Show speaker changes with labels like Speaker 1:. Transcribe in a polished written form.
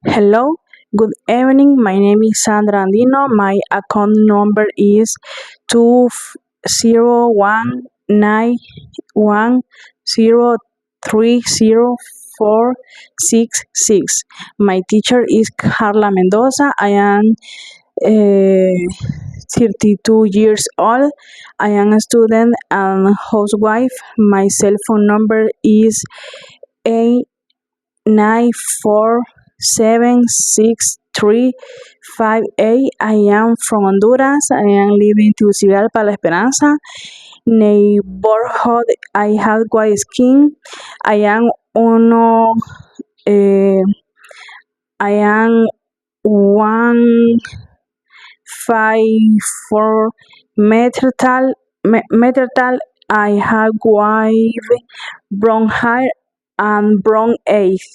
Speaker 1: Hello, good evening. My name is Sandra Andino. My account number is 20191030466. My teacher is Carla Mendoza. I am 32 years old. I am a student and housewife. My cell phone number is 8947635. I am from Honduras. I am living to Ciudad La Esperanza. Neighborhood. I have white skin. I am uno. eh, I am 154 meter tall. Meter tall. I have white brown hair and brown eyes.